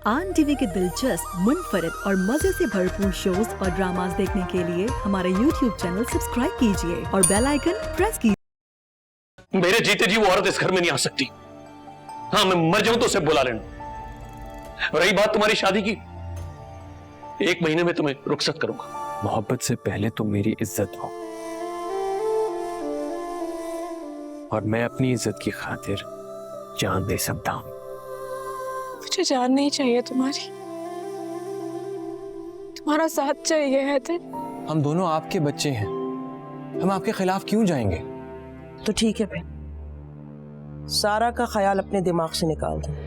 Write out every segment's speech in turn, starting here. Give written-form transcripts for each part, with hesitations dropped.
आन टीवी के दिलचस्प, मुनफरिद और मजे से भरपूर शोज और ड्रामास देखने के लिए हमारे YouTube चैनल सब्सक्राइब कीजिए और बेल आइकन प्रेस कीजिए। मेरे जीते जी वो औरत इस घर में नहीं आ सकती। हाँ, मैं मर जाऊं तो उसे बुला लेना। रही बात तुम्हारी शादी की, 1 महीने में तुम्हें रुखसत करूंगा। मोहब्बत से पहले तो मेरी इज्जत हो, और मैं अपनी इज्जत की खातिर जान दे सकता हूं। मुझे जान नहीं चाहिए तुम्हारी, तुम्हारा साथ चाहिए है। हम दोनों आपके बच्चे हैं, हम आपके खिलाफ क्यों जाएंगे? तो ठीक है बहन, सारा का ख्याल अपने दिमाग से निकाल दो।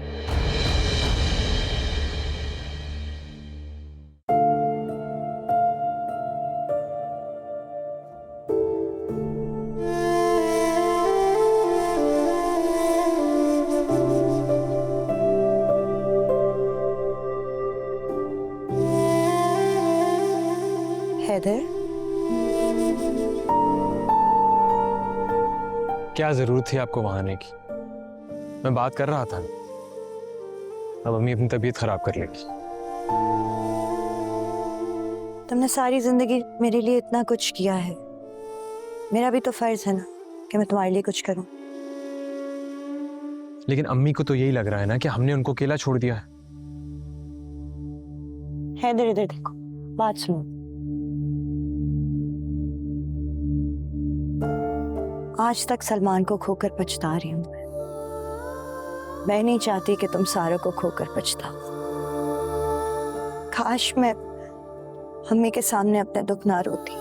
हैदर, क्या जरूरत थी आपको वहां आने की? मैं बात कर रहा था। अब अम्मी अपनी तबीयत खराब कर लेगी। तुमने सारी जिंदगी मेरे लिए इतना कुछ किया है, मेरा भी तो फर्ज है ना कि मैं तुम्हारे लिए कुछ करूं। लेकिन अम्मी को तो यही लग रहा है ना कि हमने उनको अकेला छोड़ दिया है। हैदर, इधर देखो, बात सुनो। आज तक सलमान को खोकर पछता रही हूं मैं नहीं चाहती कि तुम सारा को खोकर पछताओ। काश मैं अम्मी के सामने अपने दुख ना रोती,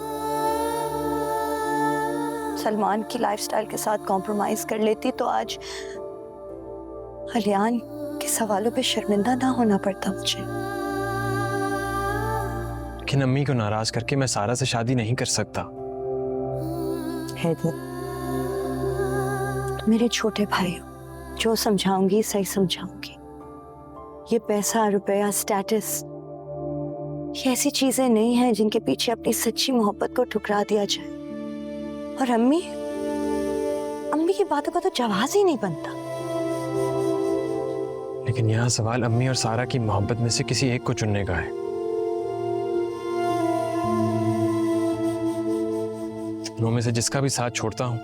सलमान की लाइफस्टाइल के साथ कॉम्प्रोमाइज कर लेती तो आज अलियान के सवालों पे शर्मिंदा ना होना पड़ता मुझे। लेकिन अम्मी को नाराज करके मैं सारा से शादी नहीं कर सकता। हैदर, मेरे छोटे भाई हो, जो समझाऊंगी सही समझाऊंगी। ये पैसा, रुपया, स्टेटस, ये ऐसी चीजें नहीं हैं जिनके पीछे अपनी सच्ची मोहब्बत को ठुकरा दिया जाए। और अम्मी की बातों का तो जवाब ही नहीं बनता। लेकिन यहाँ सवाल अम्मी और सारा की मोहब्बत में से किसी एक को चुनने का है। दोनों में से जिसका भी साथ छोड़ता हूं,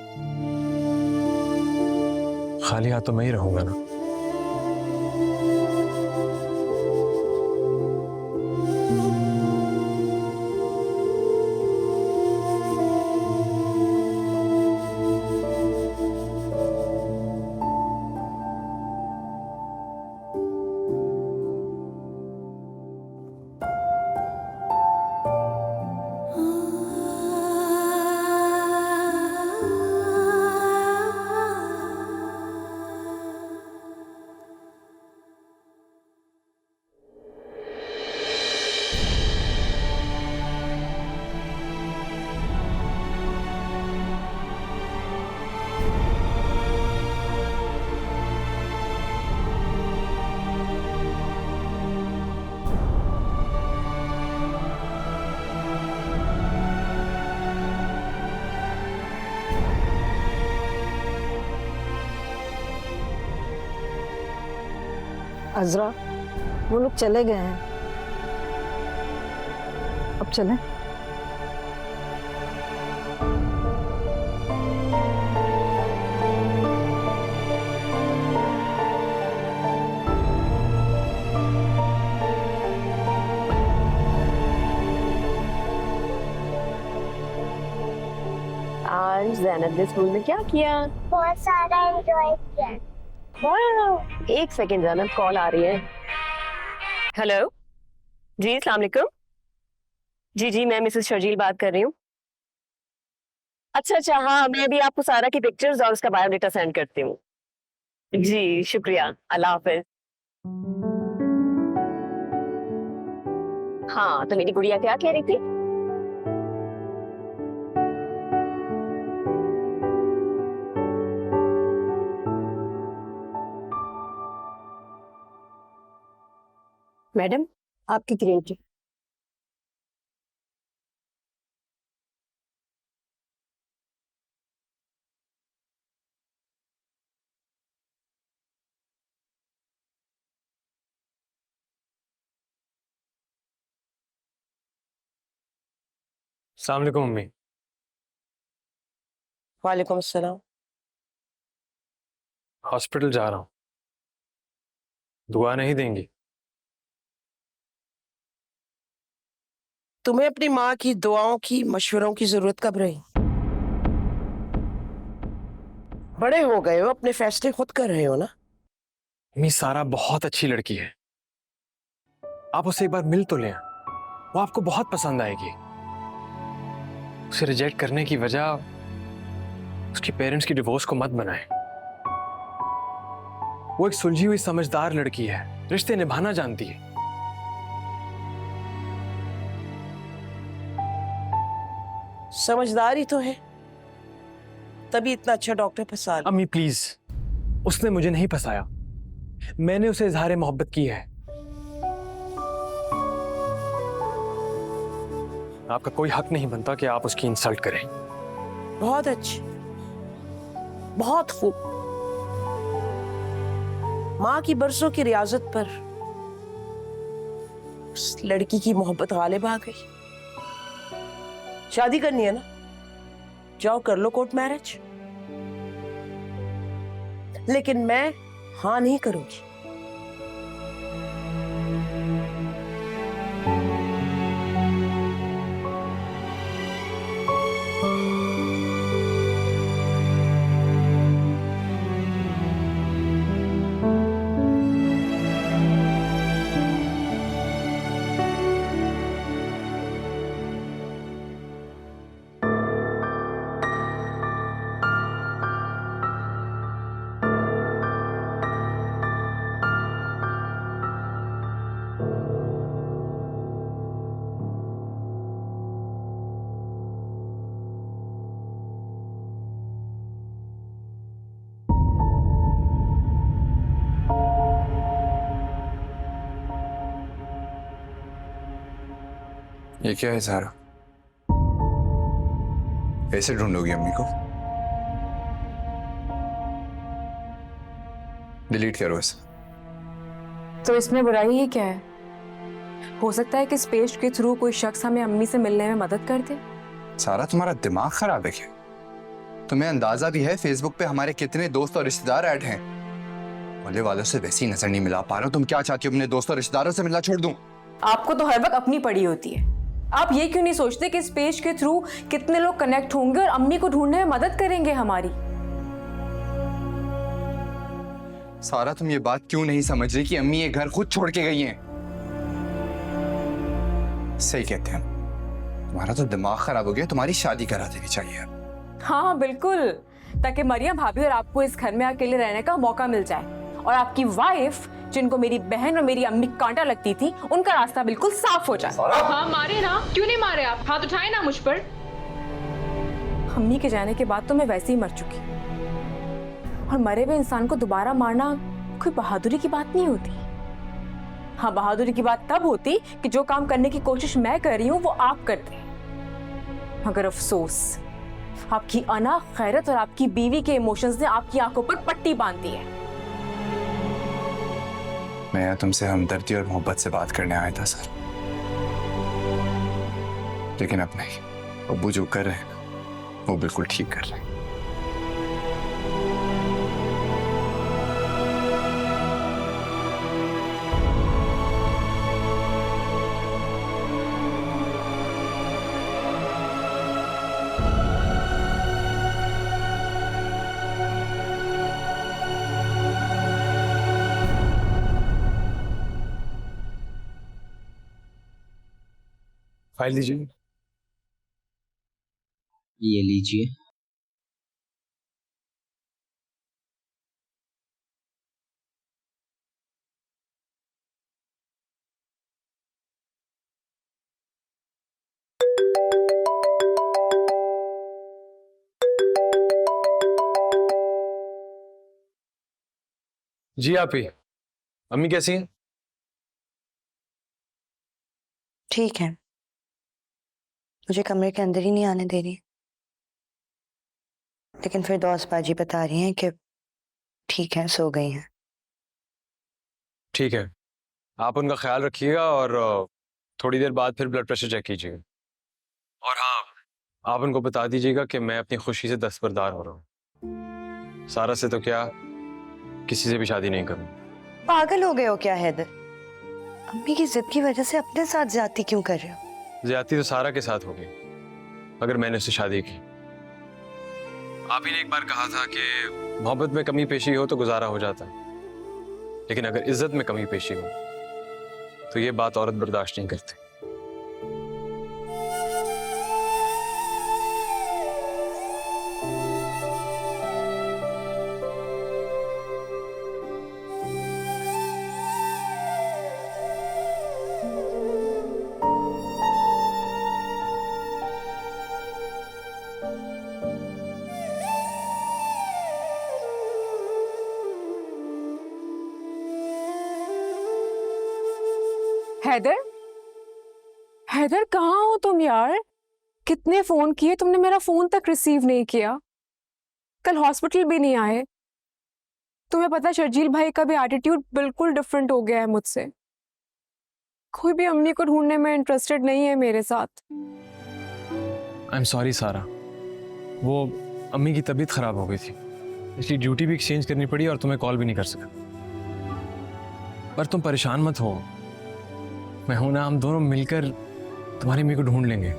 खाली हाथ तो मैं ही रहूंगा ना। अज़रा, वो लोग चले गए हैं, अब चलें? आज ज़ैनब ने स्कूल में क्या किया? बहुत सारा एंजॉय किया। वाह, एक सेकेंड ज़ैनब, कॉल आ रही है। हेलो जी, अस्सलाम वालेकुम। जी, मैं मिसेस शर्जील बात कर रही हूँ। अच्छा, हाँ, मैं अभी आपको सारा की पिक्चर्स और उसका बायोडाटा सेंड करती हूँ। जी शुक्रिया, अल्लाह हाफिज। हाँ, तो मेरी गुड़िया क्या कह रही थी? मैडम, आपकी ग्रीन अस्सलाम वालेकुम मम्मी। वालेकुम अस्सलाम। हॉस्पिटल जा रहा हूँ, दुआ नहीं देंगी? तुम्हें अपनी माँ की दुआओं की, मशवरों की जरूरत कब रही? बड़े हो गए हो, अपने फैसले खुद कर रहे हो ना। मम्मी सारा बहुत अच्छी लड़की है, आप उसे एक बार मिल तो लें, वो आपको बहुत पसंद आएगी। उसे रिजेक्ट करने की वजह उसके पेरेंट्स की डिवोर्स को मत बनाएं। वो एक सुलझी हुई समझदार लड़की है, रिश्ते निभाना जानती है। समझदारी तो है, तभी इतना अच्छा डॉक्टर फंसा लिया। अम्मी प्लीज, उसने मुझे नहीं फंसाया, मैंने उसे इजहार मोहब्बत की है। आपका कोई हक नहीं बनता कि आप उसकी इंसल्ट करें। बहुत अच्छी, बहुत खूब। माँ की बरसों की रियाजत पर उस लड़की की मोहब्बत गालिब आ गई। शादी करनी है ना, जाओ कर लो कोर्ट मैरिज, लेकिन मैं हाँ नहीं करूंगी। ये क्या है सारा? कैसे ढूंढोगी अम्मी को? डिलीट करो इसे। तो इसमें बुराई ही क्या है? हो सकता है कि इस पेज के थ्रू कोई शख्स हमें अम्मी से मिलने में मदद कर दे। सारा तुम्हारा दिमाग खराब है क्या? तुम्हें अंदाजा भी है फेसबुक पे हमारे कितने दोस्त और रिश्तेदार ऐड हैं? मोहल्ले वालों से वैसी नजर नहीं मिला पा रहा हूं। तुम क्या चाहती हो, अपने दोस्तों और रिश्तेदारों से मिलना छोड़ दूं? आपको तो हर वक्त अपनी पड़ी होती है। आप ये क्यों नहीं सोचते कि इस पेज के थ्रू कितने लोग कनेक्ट होंगे और अम्मी को ढूंढने में मदद करेंगे हमारी। सारा तुम ये बात क्यों नहीं समझ रही कि अम्मी ये घर खुद छोड़ के गई हैं? सही कहते हैं, तुम्हारा तो दिमाग खराब हो गया, तुम्हारी शादी करा देनी चाहिए। हाँ बिल्कुल, ताकि मरियम भाभी और आपको इस घर में अकेले रहने का मौका मिल जाए और आपकी वाइफ, जिनको मेरी बहन और मेरी अम्मी कांटा लगती थी, उनका रास्ता बिल्कुल साफ हो जाए। हाँ मारे ना, क्यों नहीं मारे आप? हाथ उठाए ना मुझ पर। अम्मी के जाने के बाद तो मैं वैसे ही मर चुकी, और मरे हुए इंसान को दोबारा मारना कोई बहादुरी की बात नहीं होती। हाँ, बहादुरी की बात तब होती कि जो काम करने की कोशिश मैं कर रही हूँ वो आप करते हैं। मगर अफसोस, आपकी अना, खैरत और आपकी बीवी के इमोशंस ने आपकी आंखों पर पट्टी बांध दी है। मैं यहाँ तुमसे हमदर्दी और मोहब्बत से बात करने आया था सर, लेकिन अब नहीं। अब्बू जो कर रहे हैं ना, वो बिल्कुल ठीक कर रहे हैं। फाइल दीजिए। ये लीजिए। जी आप ही, अम्मी कैसी हैं? ठीक है, मुझे कमरे के अंदर ही नहीं आने दे रही, लेकिन फिर दोस्त बाजी बता रही हैं कि ठीक है, सो गई हैं। ठीक है, आप उनका ख्याल रखिएगा और थोड़ी देर बाद फिर ब्लड प्रेशर चेक कीजिएगा। और हाँ, आप उनको बता दीजिएगा कि मैं अपनी खुशी से दस्तबरदार हो रहा हूँ। सारा से तो क्या, किसी से भी शादी नहीं करूँ। पागल हो गए हो क्या हैदर? अम्मी की जिद की वजह से अपने साथ ज्यादती क्यों कर रहे हो? ज्यादती तो सारा के साथ होगी अगर मैंने उससे शादी की। आप ही ने एक बार कहा था कि मोहब्बत में कमी पेशी हो तो गुजारा हो जाता है, लेकिन अगर इज्जत में कमी पेशी हो तो ये बात औरत बर्दाश्त नहीं करती। हैदर, हैदर कहाँ हो तुम यार? कितने फोन किए तुमने, मेरा फोन तक रिसीव नहीं किया। कल हॉस्पिटल भी नहीं आए। तुम्हें पता है शर्जील भाई का भी एटीट्यूड बिल्कुल डिफरेंट हो गया है मुझसे। कोई भी अम्मी को ढूंढने में इंटरेस्टेड नहीं है मेरे साथ। आई एम सॉरी सारा, वो अम्मी की तबीयत खराब हो गई थी, इसलिए ड्यूटी भी एक्सचेंज करनी पड़ी और तुम्हें कॉल भी नहीं कर सका। पर तुम परेशान मत हो, मैं हूं ना, हम दोनों मिलकर तुम्हारी अम्मी को ढूंढ लेंगे।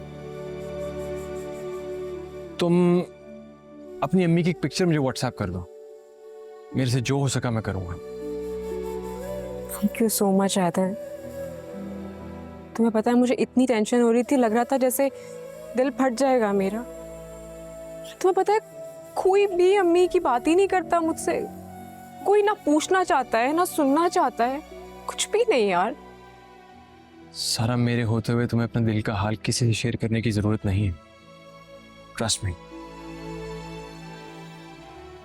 तुम अपनी अम्मी की एक पिक्चर मुझे व्हाट्सएप कर दो, मेरे से जो हो सका मैं करूंगा। Thank you so much Haider. तुम्हें पता है मुझे इतनी टेंशन हो रही थी, लग रहा था जैसे दिल फट जाएगा मेरा। तुम्हें पता है कोई भी अम्मी की बात ही नहीं करता मुझसे। कोई ना पूछना चाहता है ना सुनना चाहता है, कुछ भी नहीं यार। सारा, मेरे होते हुए तुम्हें अपने दिल का हाल किसी से शेयर करने की जरूरत नहीं है। Trust me.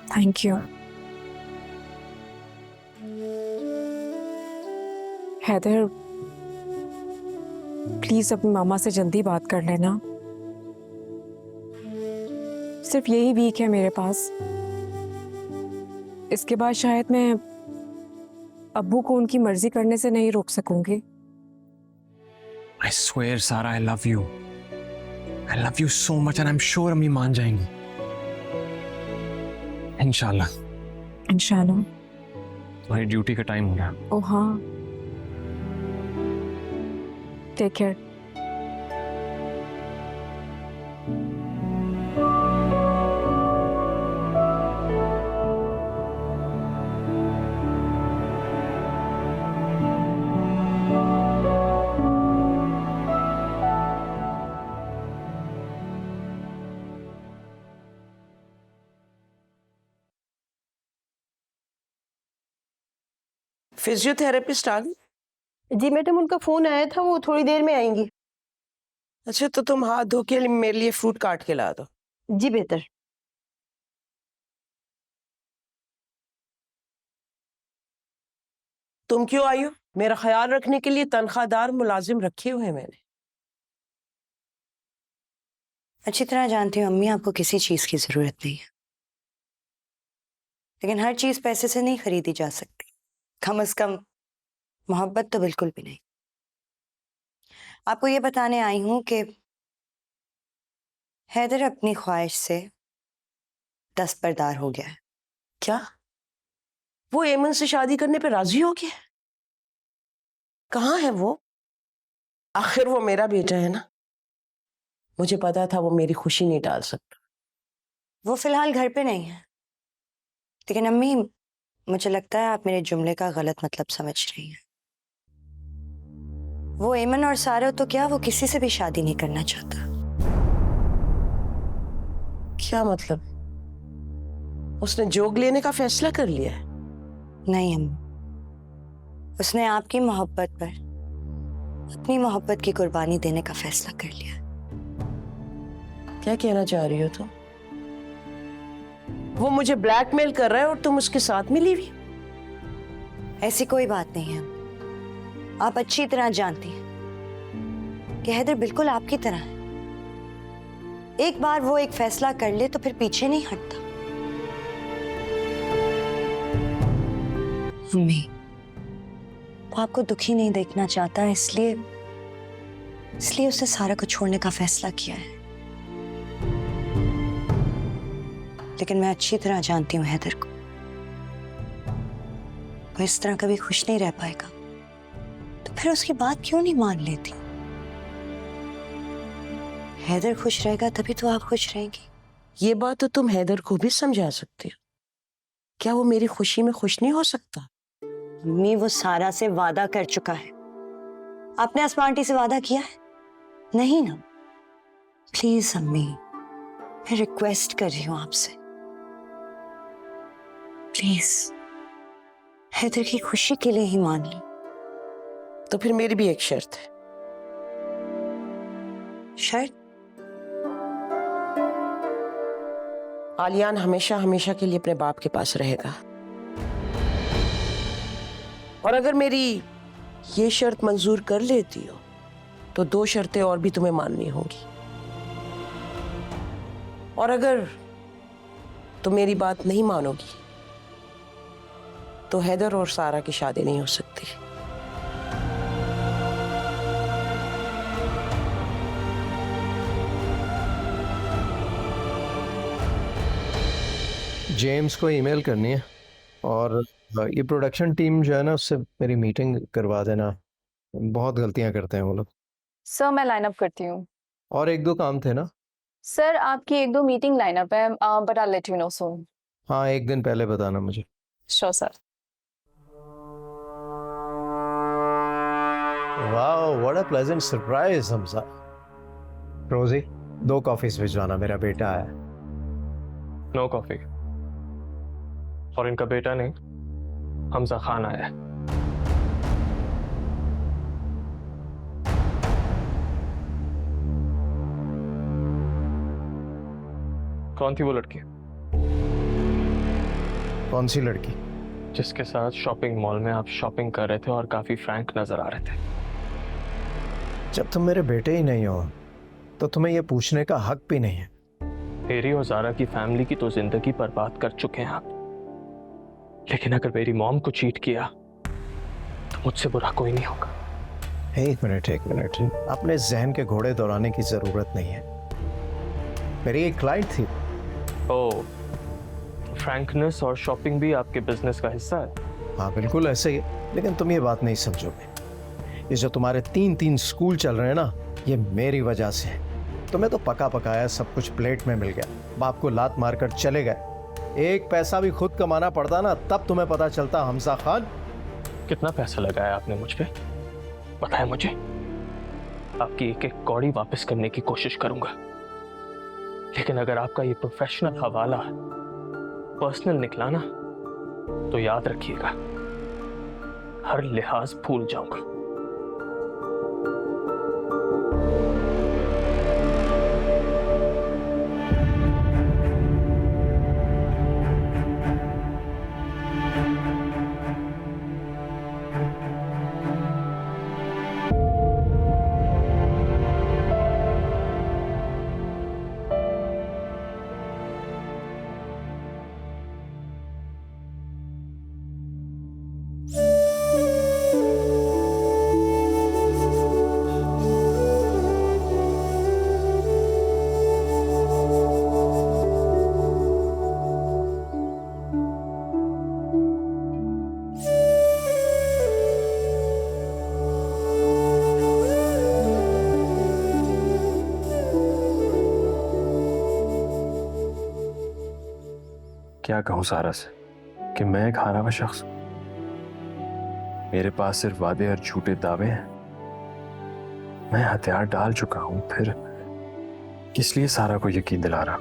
Thank you Haider. Please अपनी मामा से जल्दी बात कर लेना। सिर्फ यही वीक है मेरे पास, इसके बाद शायद मैं अब्बू को उनकी मर्जी करने से नहीं रोक सकूंगी। I swear, सारा, I love you. I love you so much and I'm sure अम्मी मान जाएंगी। इंशाल्लाह। इंशाल्लाह। तुम्हारी ड्यूटी का टाइम हो गया। ओ हाँ, टेक केयर। फिजियोथेरेपिस्ट आ गई? जी मैडम, उनका फोन आया था, वो थोड़ी देर में आएंगी। अच्छा, तो तुम हाथ धो के मेरे लिए फ्रूट काट के ला दो। जी बेहतर। तुम क्यों आई हो? मेरा ख्याल रखने के लिए तनख्वाहदार मुलाजिम रखे हुए हैं मैंने। अच्छी तरह जानती हूँ अम्मी, आपको किसी चीज की जरूरत नहीं है, लेकिन हर चीज पैसे से नहीं खरीदी जा सकती। कम से कम मोहब्बत तो बिल्कुल भी नहीं। आपको ये बताने आई हूं कि हैदर अपनी ख्वाहिश से दस्तबरदार हो गया है। क्या वो एमन से शादी करने पे राजी हो गया? कहाँ है वो? आखिर वो मेरा बेटा है ना। मुझे पता था वो मेरी खुशी नहीं डाल सकता। वो फिलहाल घर पे नहीं है, लेकिन अम्मी मुझे लगता है आप मेरे जुमले का गलत मतलब समझ रही हैं। वो एमन और सारा तो क्या, वो किसी से भी शादी नहीं करना चाहता। क्या मतलब? उसने जोग लेने का फैसला कर लिया है? नहीं अम्मी, उसने आपकी मोहब्बत पर अपनी मोहब्बत की कुर्बानी देने का फैसला कर लिया। क्या कहना चाह रही हो तुम? वो मुझे ब्लैकमेल कर रहा है और तुम उसके साथ मिली हुई? ऐसी कोई बात नहीं है। आप अच्छी तरह जानती हैं कि हैदर बिल्कुल आपकी तरह है। एक बार वो एक फैसला कर ले तो फिर पीछे नहीं हटता। अम्मी, वो आपको दुखी नहीं देखना चाहता, इसलिए उसने सारा को छोड़ने का फैसला किया है। लेकिन मैं अच्छी तरह जानती हूँ हैदर को। वो इस तरह कभी खुश नहीं रह पाएगा, तो फिर उसकी बात क्यों नहीं मान लेती? हैदर खुश रहेगा तभी तो आप खुश रहेंगी। ये बात तो तुम हैदर को भी समझा सकते हो। क्या वो मेरी खुशी में खुश नहीं हो सकता? अम्मी, वो सारा से वादा कर चुका है। आपने अस्मा आंटी से वादा किया है? नहीं ना। प्लीज अम्मी, मैं रिक्वेस्ट कर रही हूं आपसे, प्लीज हैदर की खुशी के लिए ही मान लो। तो फिर मेरी भी एक शर्त है। शर्त? आलियान हमेशा हमेशा के लिए अपने बाप के पास रहेगा, और अगर मेरी ये शर्त मंजूर कर लेती हो तो 2 शर्तें और भी तुम्हें माननी होंगी। और अगर तुम मेरी बात नहीं मानोगी तो हैदर और सारा की शादी नहीं हो सकती। जेम्स को ईमेल करनी है, और ये प्रोडक्शन टीम जो है ना, उससे मेरी मीटिंग करवा देना। बहुत गलतियां करते हैं वो लोग। सर मैं लाइन अप करती हूँ। और 1-2 काम थे ना? सर आपकी 1-2 मीटिंग लाइन अप है, but I let you know soon. हाँ, 1 दिन पहले बताना मुझे। Sure sir. Wow, what a pleasant surprise Hamza. Rosie, 2 coffees भिजवाना, मेरा बेटा आया। No coffee. और इनका बेटा नहीं, हमजा खान आया है। कौन थी वो लड़की? कौन सी लड़की? जिसके साथ शॉपिंग मॉल में आप शॉपिंग कर रहे थे और काफी फ्रैंक नजर आ रहे थे। जब तुम मेरे बेटे ही नहीं हो तो तुम्हें यह पूछने का हक भी नहीं है। मेरी और जारा की फैमिली की तो जिंदगी बर्बाद कर चुके हैं आप, लेकिन अगर मेरी मॉम को चीट किया तो मुझसे बुरा कोई नहीं होगा। एक मिनट, अपने जहन के घोड़े दौड़ाने की जरूरत नहीं है। मेरी एक क्लाइंट थी। ओह, फ्रैंकनेस और शॉपिंग भी आपके बिजनेस का हिस्सा है? हाँ बिल्कुल ऐसे ही, लेकिन तुम ये बात नहीं समझोगे। ये जो तुम्हारे 3 स्कूल चल रहे हैं ना, ये मेरी वजह से है। तुम्हें तो पका पकाया सब कुछ प्लेट में मिल गया, बाप को लात मारकर चले गए। 1 पैसा भी खुद कमाना पड़ता ना, तब तुम्हें पता चलता हमजा खान। कितना पैसा लगाया आपने मुझ पे, बताया मुझे। आपकी एक कौड़ी वापस करने की कोशिश करूंगा, लेकिन अगर आपका ये प्रोफेशनल हवाला पर्सनल निकला ना, तो याद रखिएगा, हर लिहाज भूल जाऊंगा। क्या कहूं सारा से कि मैं एक हारा हुआ शख्स हूं। मेरे पास सिर्फ वादे और झूठे दावे हैं। मैं हथियार डाल चुका हूं, फिर किस लिए सारा को यकीन दिला रहा?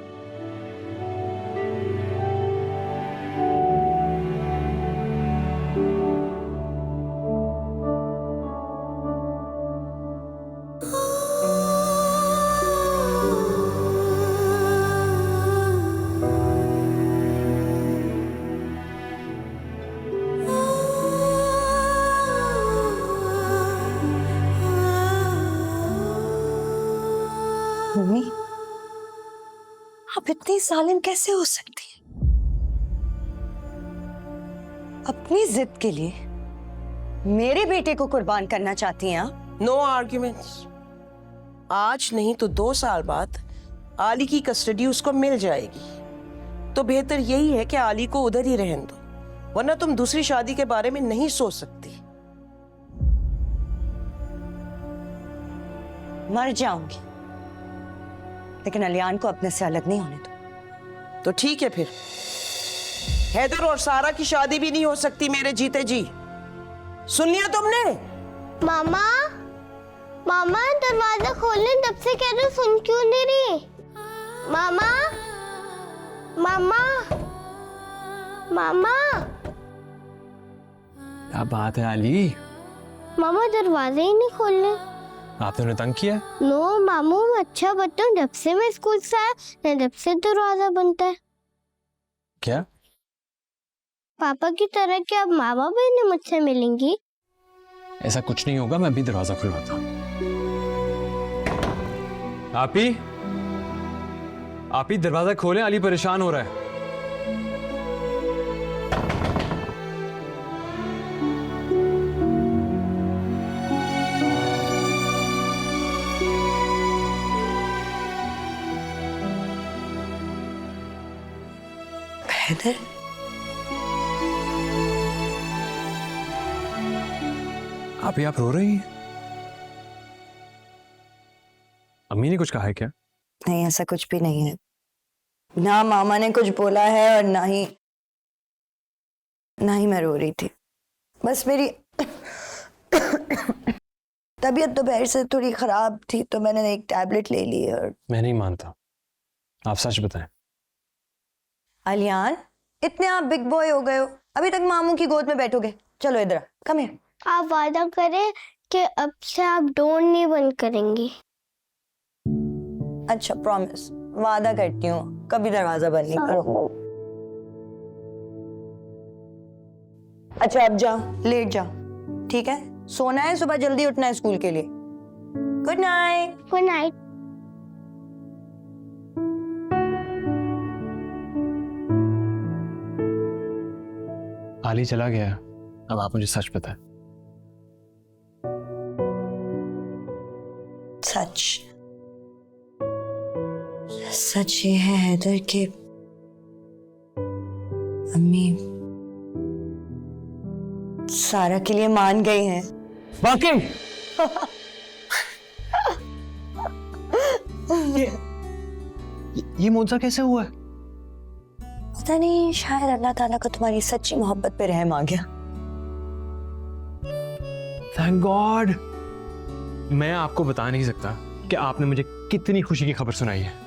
मम्मी, आप इतनी जालिम कैसे हो सकती हैं? अपनी जिद के लिए मेरे बेटे को कुर्बान करना चाहती हैं आप? No arguments. आज नहीं तो 2 साल बाद आली की कस्टडी उसको मिल जाएगी। तो बेहतर यही है कि आली को उधर ही रहने दो, वरना तुम दूसरी शादी के बारे में नहीं सोच सकती। मर जाऊंगी, लेकिन अलियान को अपने से अलग नहीं होने दो। तो ठीक है फिर, हैदर और सारा की शादी भी नहीं हो सकती मेरे जीते जी। सुन लिया तुमने? मामा मामा दरवाजा खोलने तब से कह रहे, सुन क्यों नहीं रही? मामा मामा मामा क्या बात है अली? मामा दरवाजे ही नहीं खोलने। आपने उन्हें तंग किया? नो मामू, मैं अच्छा बताऊं, जब से मैं स्कूल से आया न जब से दरवाजा बनता है। क्या? पापा की तरह क्या अब मामा भी नहीं मुझसे मिलेंगी? ऐसा कुछ नहीं होगा, मैं अभी दरवाजा खुलवाता हूँ। आप ही दरवाजा खोलें, अली परेशान हो रहा है। हैदर, आप रो रही हैं? अम्मी ने कुछ कहा है क्या? नहीं, ऐसा कुछ भी नहीं है। ना मामा ने कुछ बोला है और ना ही मैं रो रही थी। बस मेरी तबीयत दोपहर से थोड़ी खराब थी तो मैंने एक टैबलेट ले ली और। मैं नहीं मानता, आप सच बताएं। अलियान, इतने आप बिग बॉय हो गए हो, अभी तक मामू की गोद में बैठोगे? चलो इधर, कम हियर। आप वादा करें कि अब से आप डोर नहीं बंद करेंगी। अच्छा, प्रॉमिस, वादा करती हूँ कभी दरवाजा बंद नहीं करूँगा। अच्छा, अब जाओ, लेट जाओ, ठीक है? सोना है, सुबह जल्दी उठना है स्कूल के लिए। Good night. Good night. आली चला गया, अब आप मुझे सच बताएं। सच ये है हैदर कि अम्मी सारा के लिए मान गई हैं। वाकई? ये मुआवजा कैसे हुआ है? पता नहीं, शायद अल्लाह ताला को तुम्हारी सच्ची मोहब्बत पे रहम आ गया। Thank God. मैं आपको बता नहीं सकता कि आपने मुझे कितनी खुशी की खबर सुनाई है।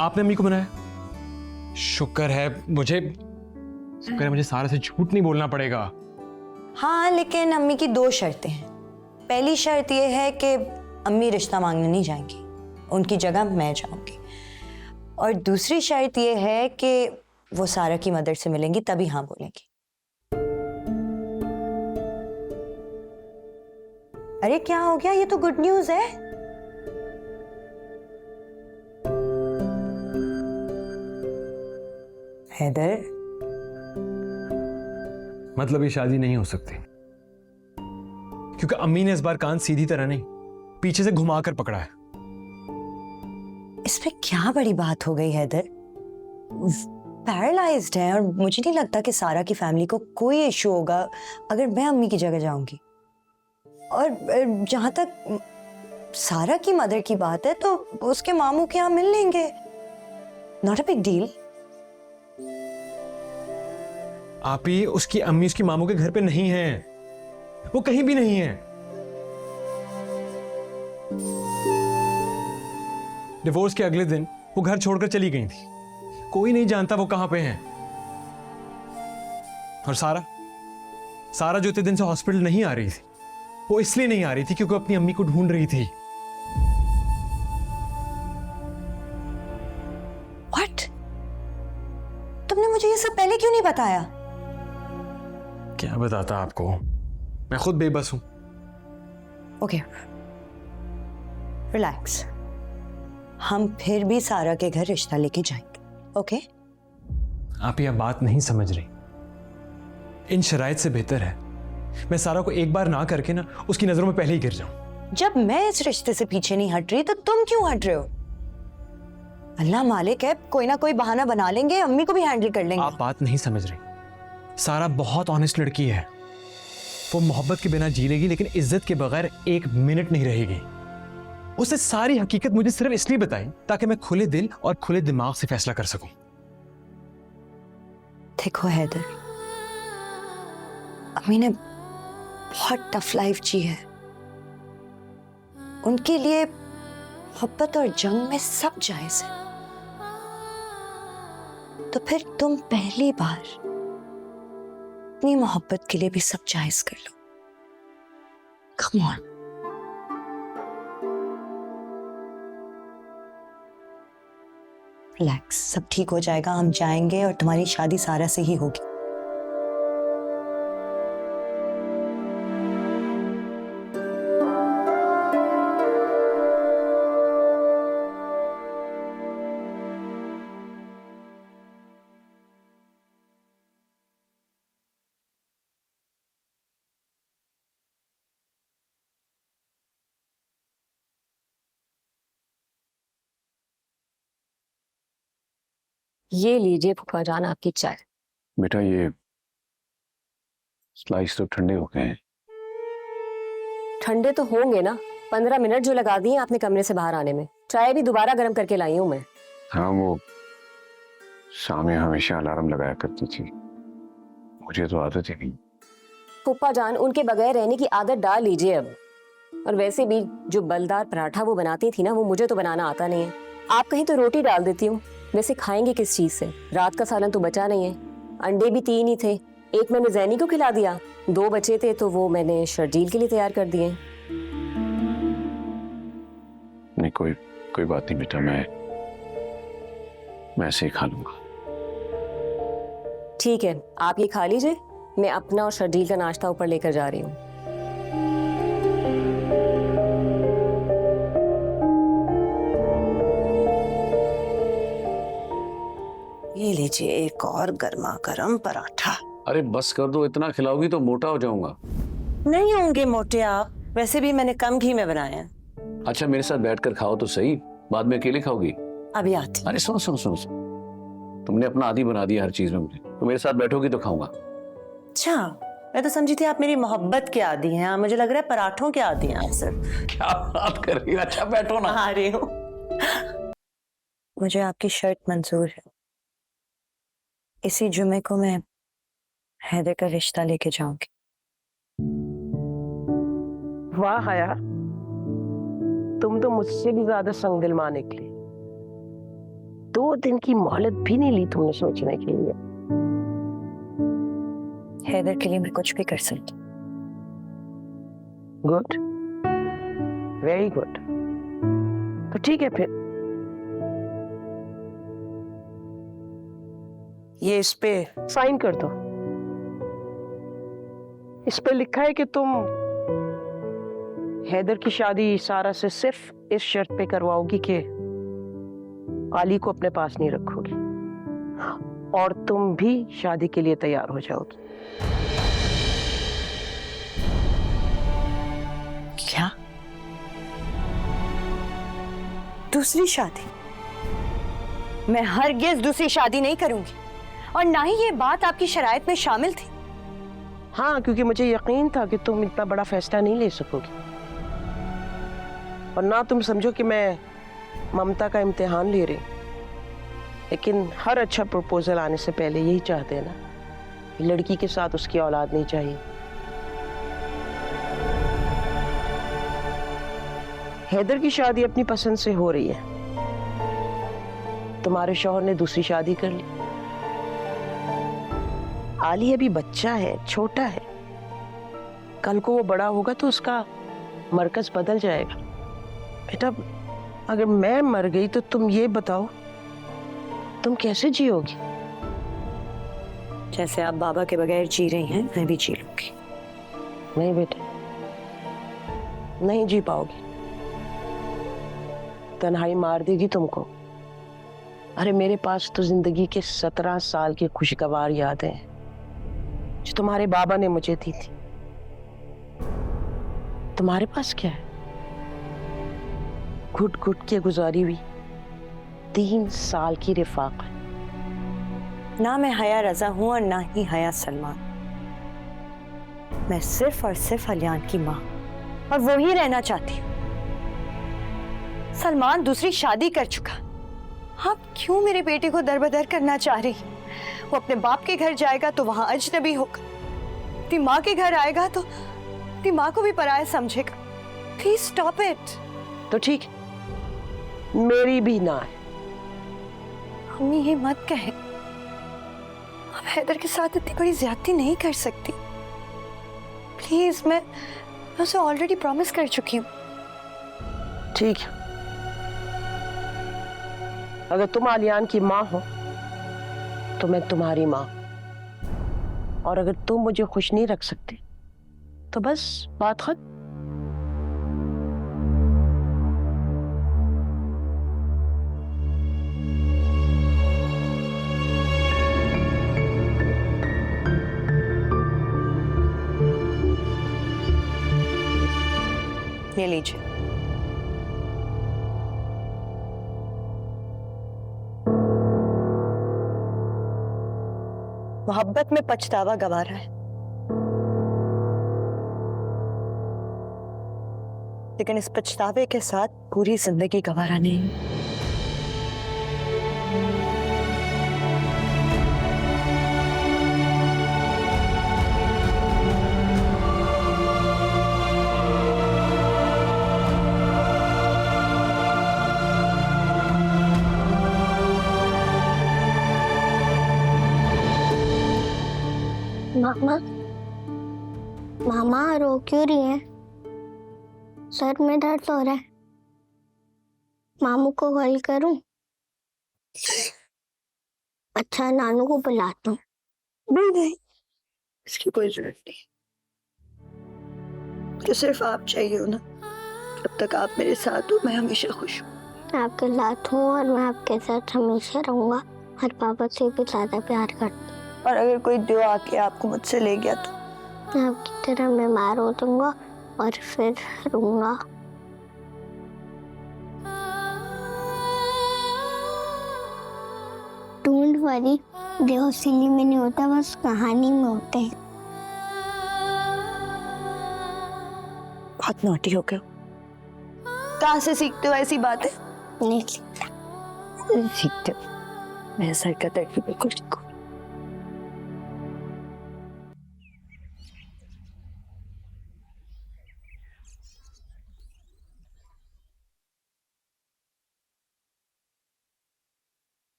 आपने अम्मी को मनाया, शुक्र है मुझे सारा से झूठ नहीं बोलना पड़ेगा। हाँ, लेकिन अम्मी की 2 शर्तें हैं। पहली शर्त यह है कि अम्मी रिश्ता मांगने नहीं जाएंगी, उनकी जगह मैं जाऊंगी। और दूसरी शर्त यह है कि वो सारा की मदर से मिलेंगी, तभी हाँ बोलेंगी। अरे क्या हो गया? ये तो गुड न्यूज है। हैदर, मतलब ये शादी नहीं हो सकती क्योंकि अम्मी ने इस बार कान सीधी तरह नहीं, पीछे से घुमाकर पकड़ा है। इसमें क्या बड़ी बात हो गई हैदर? पैरालाइज्ड है और मुझे नहीं लगता कि सारा की फैमिली को कोई इशू होगा अगर मैं अम्मी की जगह जाऊंगी। और जहां तक सारा की मदर की बात है तो उसके मामू के यहाँ मिल लेंगे, नॉट अ बिग डील। आप ही, उसकी अम्मी उसकी मामू के घर पे नहीं है, वो कहीं भी नहीं है। डिवोर्स के अगले दिन वो घर छोड़कर चली गई थी, कोई नहीं जानता वो कहां पे हैं। और सारा जो इतने दिन से हॉस्पिटल नहीं आ रही थी, वो इसलिए नहीं आ रही थी क्योंकि अपनी अम्मी को ढूंढ रही थी। What? तुमने मुझे ये सब पहले क्यों नहीं बताया? क्या बताता आपको, मैं खुद बेबस हूं। ओके, रिलैक्स, हम फिर भी सारा के घर रिश्ता लेके जाएंगे। ओके? आप यह बात नहीं समझ रही। इन शराइत से बेहतर है मैं सारा को एक बार ना करके ना उसकी नजरों में पहले ही गिर जाऊं। जब मैं इस रिश्ते से पीछे नहीं हट रही तो तुम क्यों हट रहे हो? अल्लाह मालिक है, कोई ना कोई बहाना बना लेंगे, अम्मी को भी हैंडल कर लेंगे। आप बात नहीं समझ रही। सारा बहुत ऑनेस्ट लड़की है। वो मोहब्बत के बिना जी लेगी लेकिन इज्जत के बगैर एक मिनट नहीं रहेगी। उसने सारी हकीकत मुझे सिर्फ इसलिए बताई ताकि मैं खुले दिल और खुले दिमाग से फैसला कर सकूं। देखो हैदर, अम्मी ने बहुत टफ लाइफ जी है। उनके लिए मोहब्बत और जंग में सब जायज है। तो फिर तुम पहली बार अपनी मोहब्बत के लिए भी सब जायज कर लो। Come on. रिलैक्स, सब ठीक हो जाएगा। हम जाएंगे और तुम्हारी शादी सारा से ही होगी। ये लीजिए फूफा जान आपकी चाय। बेटा ये स्लाइस तो ठंडे हो गए हैं। ठंडे तो होंगे ना, 15 मिनट जो लगा दिए आपने कमरे से बाहर आने में। चाय भी दोबारा गर्म करके लाई हूँ मैं। हाँ, वो शामी हमेशा अलार्म लगाया करती थी, मुझे तो आदत ही नहीं। फूफा जान, उनके बगैर रहने की आदत डाल लीजिए अब। और वैसे भी जो बलदार पराठा वो बनाती थी ना, वो मुझे तो बनाना आता नहीं है। आप कहीं तो रोटी डाल देती हूँ। वैसे खाएंगे किस चीज से? रात का सालन तो बचा नहीं है। अंडे भी 3 ही थे, एक मैंने जैनी को खिला दिया, 2 बचे थे तो वो मैंने शर्जील के लिए तैयार कर दिए। नहीं, कोई बात नहीं बेटा, मैं ऐसे ही खा लूंगा। ठीक है, आप ये खा लीजिए, मैं अपना और शर्जील का नाश्ता ऊपर लेकर जा रही हूँ। ये लीजिए एक और गर्मा गर्म पराठा। अरे बस कर दो, इतना खिलाओगी तो मोटा हो जाऊंगा। नहीं होंगे मोटे आप, वैसे भी मैंने कम घी में बनाया है। अच्छा मेरे साथ बैठकर खाओ तो सही, बाद में अकेले खाओगी? अभी आती। अरे सुनो सुनो सुनो, तुमने अपना आदी बना दिया हर चीज में मुझे। तो मेरे साथ बैठोगी तो खाऊंगा। अच्छा, मैं तो समझी थी आप मेरी मोहब्बत के आदी हैं, मुझे लग रहा है पराठों के आदी हैं आप सिर्फ। क्या बात कर रही हो? अच्छा बैठो ना। आ रही हूँ। मुझे आपकी शर्ट मंजूर है। इसी जुमे को मैं हैदर का रिश्ता लेके जाऊंगी। वाह हया, तुम तो मुझसे भी ज्यादा संगदिल मां निकली। 2 दिन की मोहलत भी नहीं ली तुमने सोचने के लिए। हैदर के लिए मैं कुछ भी कर सकती। Good, very good. तो ठीक है फिर, ये इस पे साइन कर दो। इस पे लिखा है कि तुम हैदर की शादी सारा से सिर्फ इस शर्त पे करवाओगी कि आली को अपने पास नहीं रखोगी, और तुम भी शादी के लिए तैयार हो जाओगी। क्या? दूसरी शादी? मैं हरगिज दूसरी शादी नहीं करूंगी, और ना ही ये बात आपकी शराइत में शामिल थी। हाँ, क्योंकि मुझे यकीन था कि तुम इतना बड़ा फैसला नहीं ले सकोगी, और ना तुम समझो कि मैं ममता का इम्तिहान ले रही। लेकिन हर अच्छा प्रपोजल आने से पहले यही चाहते हैं ना कि लड़की के साथ उसकी औलाद नहीं चाहिए। हैदर की शादी अपनी पसंद से हो रही है, तुम्हारे शौहर ने दूसरी शादी कर ली। आली अभी बच्चा है, छोटा है, कल को वो बड़ा होगा तो उसका मरकज बदल जाएगा। बेटा, अगर मैं मर गई तो तुम ये बताओ तुम कैसे जियोगी? जैसे आप बाबा के बगैर जी रही हैं, मैं भी जी लूंगी। नहीं बेटे, नहीं जी पाओगी। तन्हाई मार देगी तुमको। अरे मेरे पास तो जिंदगी के 17 साल की खुशगवार यादें हैं जो तुम्हारे बाबा ने मुझे दी थी। तुम्हारे पास क्या है? घुट घुट के गुजारी हुई 3 साल की रिफाक है। ना मैं हया रजा हूं और ना ही हया सलमान। मैं सिर्फ और सिर्फ अलियान की माँ और वो ही रहना चाहती हूँ। सलमान दूसरी शादी कर चुका, आप क्यों मेरे बेटे को दरबदर करना चाह रही? वो अपने बाप के घर जाएगा तो वहां अजनबी होगा, अपनी माँ के घर आएगा तो अपनी माँ को भी पराया समझेगा। Please stop it. तो ठीक, मेरी भी ना है। मम्मी ये मत कहे, आप हैदर के साथ इतनी बड़ी ज्यादती नहीं कर सकती। प्लीज, मैं उसे ऑलरेडी प्रॉमिस कर चुकी हूँ। ठीक है, अगर तुम आलियान की माँ हो तो मैं तुम्हारी माँ, और अगर तुम मुझे खुश नहीं रख सकते तो बस बात खत्म। ये लीजिए। मोहब्बत में पछतावा गवारा है, लेकिन इस पछतावे के साथ पूरी जिंदगी गवारा नहीं। मामा, मामा रो क्यों रही है? सर में दर्द हो रहा है। मामू को कॉल करूं? अच्छा, नानू को बुलाता हूँ। नहीं, इसकी कोई जरूरत नहीं। तो सिर्फ आप चाहिए हो ना। जब तक आप मेरे साथ हो मैं हमेशा खुश हूँ। मैं आपके साथ हूँ और मैं आपके साथ हमेशा रहूंगा, और पापा से भी ज्यादा प्यार करती हूँ। और अगर कोई दियो आके आपको मुझसे ले गया तो मैं आपकी तरह बीमार हो जाऊंगा और फिर रोऊंगा। डोंट वरी, देव असली में नहीं होता, बस कहानी में होते हैं। बहुत नोटी हो गए। कहाँ से सीखते हो ऐसी बातें? नहीं सीखता। सीखते हो? मैं ऐसा हरकत है कि बिल्कुल ठीक हूँ।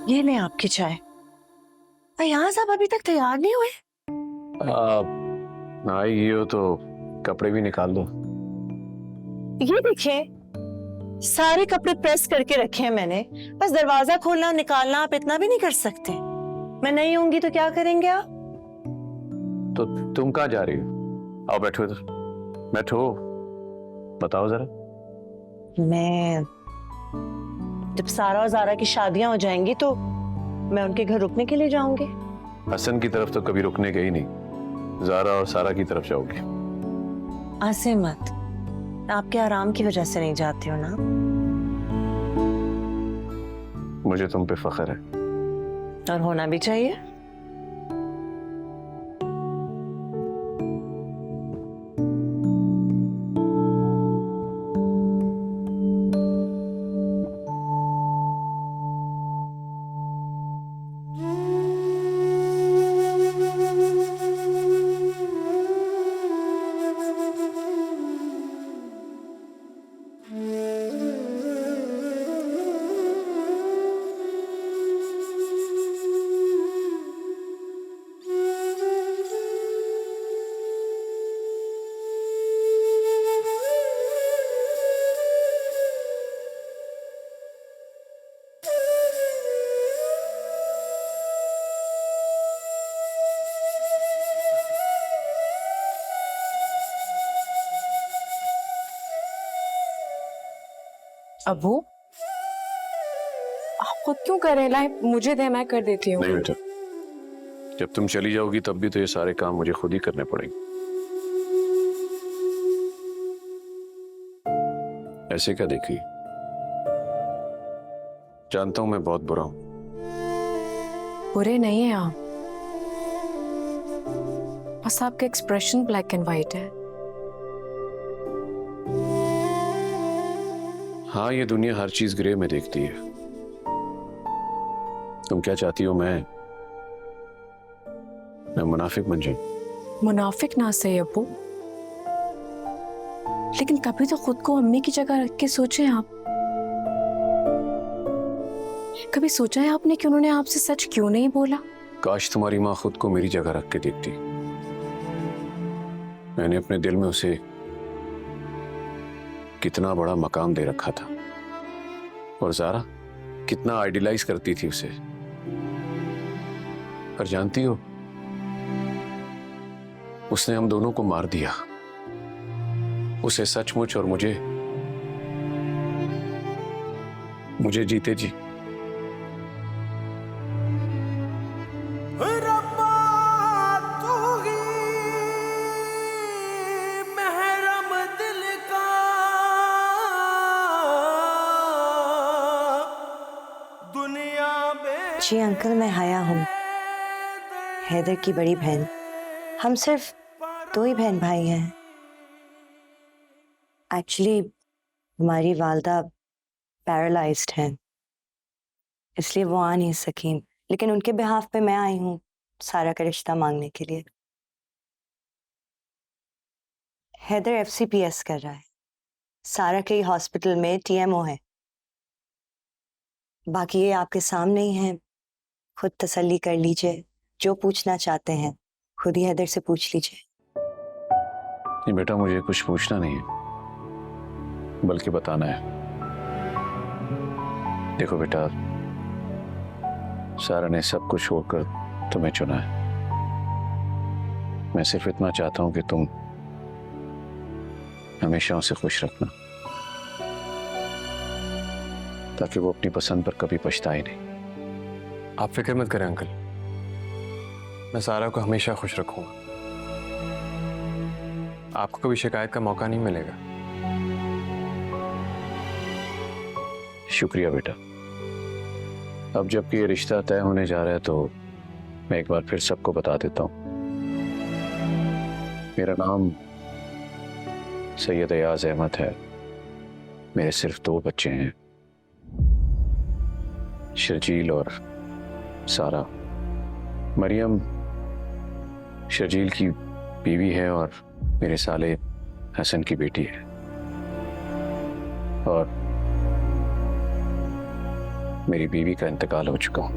ये ले आपकी चाय। यहाँ साहब अभी तक तैयार नहीं हुए? आई हो तो कपड़े भी निकाल दो। ये देखिए, सारे कपड़े प्रेस करके रखे हैं मैंने, बस दरवाजा खोलना निकालना आप इतना भी नहीं कर सकते। मैं नहीं होंगी तो क्या करेंगे आप? तो तुम कहाँ जा रही हो? आओ बैठो इधर, बैठो, बताओ जरा। मैं जब सारा और जारा की शादियां हो जाएंगी तो मैं उनके घर रुकने के लिए जाऊंगी। हसन की तरफ तो कभी रुकने गई नहीं, जारा और सारा की तरफ जाओगी। ऐसे मत, आपके आराम की वजह से नहीं जाती हो ना। मुझे तुम पे फख्र है, और होना भी चाहिए। अबू, आप खुद क्यों कर रहे हैं? लाए मुझे दे, मैं कर देती हूँ। नहीं बेटा, जब तुम चली जाओगी तब भी तो ये सारे काम मुझे खुद ही करने पड़ेंगे। ऐसे क्या देखी? जानता हूं मैं बहुत बुरा हूं। बुरे नहीं है आप, बस आपका एक्सप्रेशन ब्लैक एंड व्हाइट है। हाँ, ये दुनिया हर चीज ग्रे में देखती है। तुम क्या चाहती हो मैं मुनाफिक बन जाऊं? मुनाफिक ना सही अब्बू, लेकिन कभी तो खुद को अम्मी की जगह रख के सोचे आप। कभी सोचा है आपने कि उन्होंने आपसे सच क्यों नहीं बोला? काश तुम्हारी माँ खुद को मेरी जगह रख के देखती। मैंने अपने दिल में उसे कितना बड़ा मकाम दे रखा था, और ज़ारा कितना आइडियलाइज करती थी उसे। पर जानती हो, उसने हम दोनों को मार दिया, उसे सचमुच और मुझे जीते जी। जी अंकल, मैं हया हूँ, हैदर की बड़ी बहन। हम सिर्फ 2 ही बहन भाई हैं। एक्चुअली हमारी वालदा पैरालाइज्ड हैं, इसलिए वो आ नहीं सकी, लेकिन उनके बिहाफ पे मैं आई हूँ सारा का रिश्ता मांगने के लिए। हैदर FCPS कर रहा है, सारा के हॉस्पिटल में TMO है। बाकी ये आपके सामने ही है, खुद तसल्ली कर लीजिए। जो पूछना चाहते हैं खुद ही हैदर से पूछ लीजिए। नहीं बेटा, मुझे कुछ पूछना नहीं है, बल्कि बताना है। देखो बेटा, सारा ने सब कुछ छोड़कर तुम्हें चुना है। मैं सिर्फ इतना चाहता हूं कि तुम हमेशा उसे खुश रखना, ताकि वो अपनी पसंद पर कभी पछताए नहीं। आप फिक्र मत करें अंकल, मैं सारा को हमेशा खुश रखूंगा। आपको कभी शिकायत का मौका नहीं मिलेगा। शुक्रिया बेटा। अब जबकि ये रिश्ता तय होने जा रहा है तो मैं एक बार फिर सबको बता देता हूं। मेरा नाम सैयद अयाज अहमद है। मेरे सिर्फ 2 बच्चे हैं, शर्जील और सारा। मरियम शर्जील की बीवी है और मेरे साले हसन की बेटी है। और मेरी बीवी का इंतकाल हो चुका हूं।